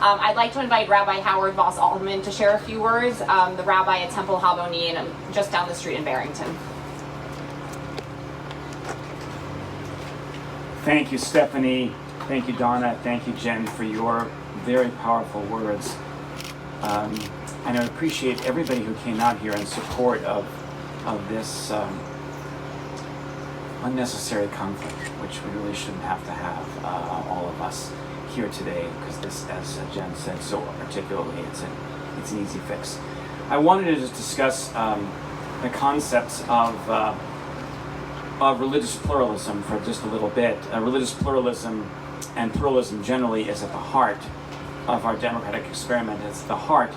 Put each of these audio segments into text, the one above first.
I'd like to invite Rabbi Howard Voss-Altman to share a few words, the rabbi at Temple Habonee, and just down the street in Barrington. Thank you, Stephanie. Thank you, Donna. Thank you, Jen, for your very powerful words. And I appreciate everybody who came out here in support of this unnecessary conflict, which we really shouldn't have to have, all of us here today, because this, as Jen said so articulately, it's an easy fix. I wanted to just discuss the concepts of religious pluralism for just a little bit. Religious pluralism and pluralism generally is at the heart of our democratic experiment. It's the heart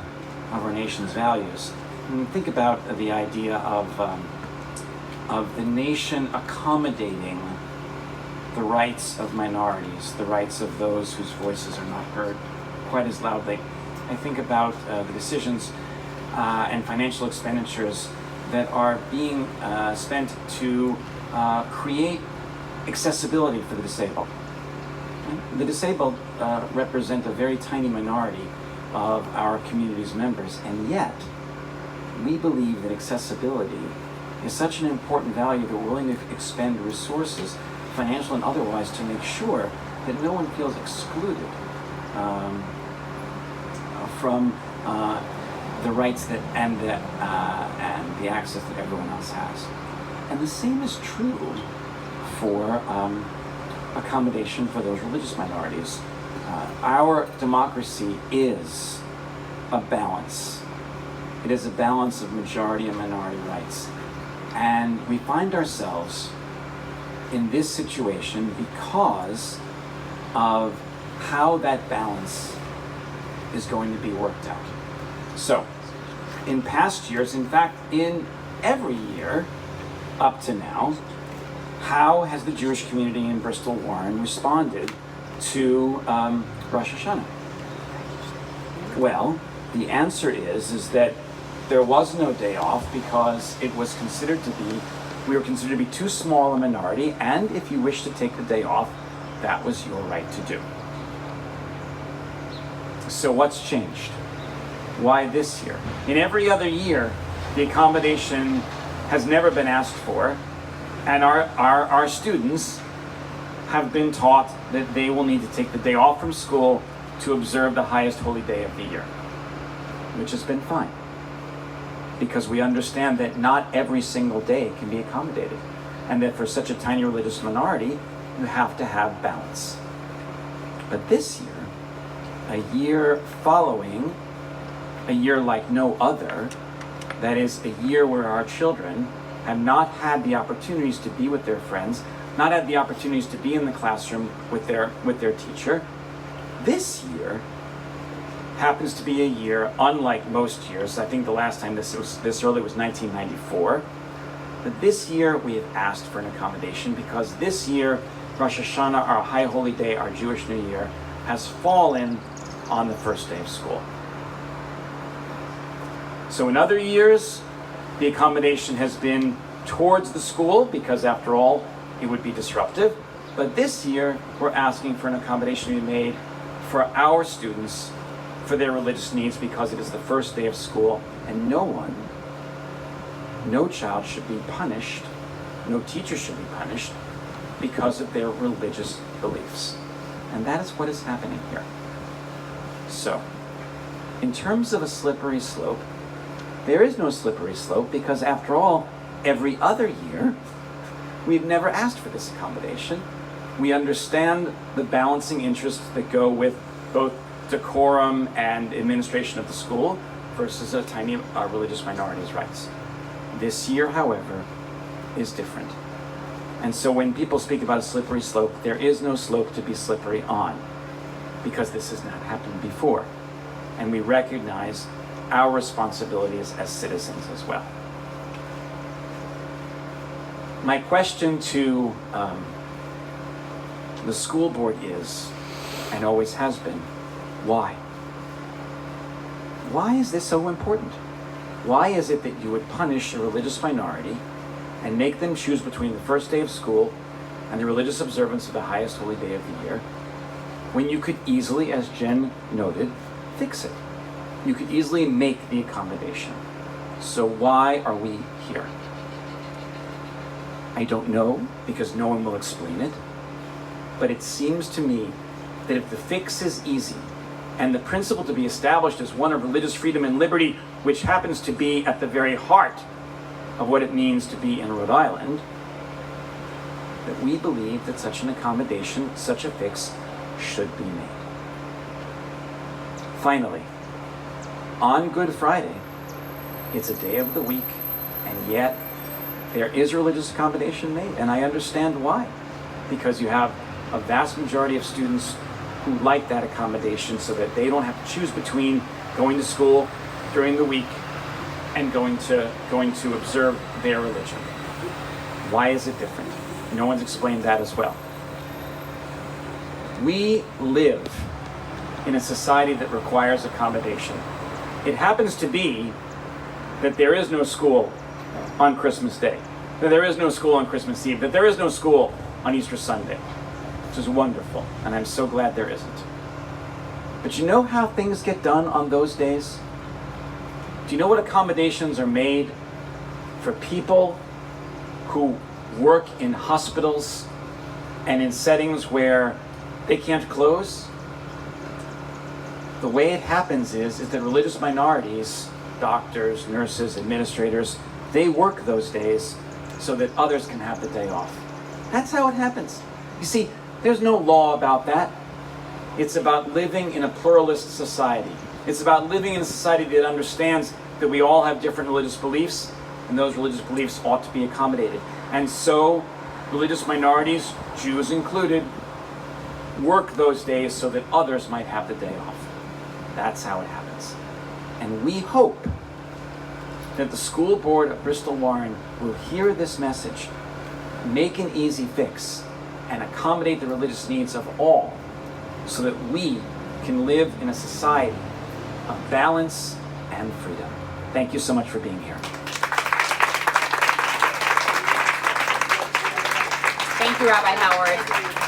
of our nation's values. And think about the idea of the nation accommodating the rights of minorities, the rights of those whose voices are not heard quite as loudly. I think about the decisions and financial expenditures that are being spent to create accessibility for the disabled. The disabled represent a very tiny minority of our community's members, and yet we believe that accessibility is such an important value that we're willing to expend resources, financial and otherwise, to make sure that no one feels excluded from the rights that and the access that everyone else has. And the same is true for accommodation for those religious minorities. Our democracy is a balance. It is a balance of majority and minority rights. And we find ourselves in this situation because of how that balance is going to be worked out. So, in past years, in fact, in every year up to now, how has the Jewish community in Bristol Warren responded to Rosh Hashanah? Well, the answer is that there was no day off because it was considered to be, we were considered to be too small a minority, and if you wish to take the day off, that was your right to do. So what's changed? Why this year? In every other year, the accommodation has never been asked for, and our students have been taught that they will need to take the day off from school to observe the highest holy day of the year, which has been fine, because we understand that not every single day can be accommodated, and that for such a tiny religious minority, you have to have balance. But this year, a year following a year like no other, that is a year where our children have not had the opportunities to be with their friends, not had the opportunities to be in the classroom with their teacher. This year happens to be a year unlike most years. I think the last time this early was 1994. But this year we have asked for an accommodation because this year Rosh Hashanah, our high holy day, our Jewish New Year, has fallen on the first day of school. So in other years, the accommodation has been towards the school because, after all, it would be disruptive. But this year, we're asking for an accommodation to be made for our students for their religious needs because it is the first day of school, and no child should be punished, no teacher should be punished because of their religious beliefs. And that is what is happening here. So, in terms of a slippery slope, there is no slippery slope because, after all, every other year, we've never asked for this accommodation. We understand the balancing interests that go with both decorum and administration of the school versus a tiny religious minority's rights. This year, however, is different. And so when people speak about a slippery slope, there is no slope to be slippery on because this has not happened before. And we recognize our responsibilities as citizens as well. My question to the school board is, and always has been, why? Why is this so important? Why is it that you would punish a religious minority and make them choose between the first day of school and the religious observance of the highest holy day of the year, when you could easily, as Jen noted, fix it? You could easily make the accommodation. So why are we here? I don't know, because no one will explain it. But it seems to me that if the fix is easy, and the principle to be established is one of religious freedom and liberty, which happens to be at the very heart of what it means to be in Rhode Island, that we believe that such an accommodation, such a fix, should be made. Finally, on Good Friday, it's a day of the week, and yet there is religious accommodation made, and I understand why. Because you have a vast majority of students who like that accommodation so that they don't have to choose between going to school during the week and going to observe their religion. Why is it different? No one's explained that as well. We live in a society that requires accommodation. It happens to be that there is no school on Christmas Day, that there is no school on Christmas Eve, that there is no school on Easter Sunday, which is wonderful, and I'm so glad there isn't. But you know how things get done on those days? Do you know what accommodations are made for people who work in hospitals and in settings where they can't close? The way it happens is that religious minorities, doctors, nurses, administrators, they work those days so that others can have the day off. That's how it happens. You see, there's no law about that. It's about living in a pluralist society. It's about living in a society that understands that we all have different religious beliefs, and those religious beliefs ought to be accommodated. And so, religious minorities, Jews included, work those days so that others might have the day off. That's how it happens. And we hope that the school board of Bristol Warren will hear this message, make an easy fix, and accommodate the religious needs of all so that we can live in a society of balance and freedom. Thank you so much for being here. Thank you, Rabbi Howard.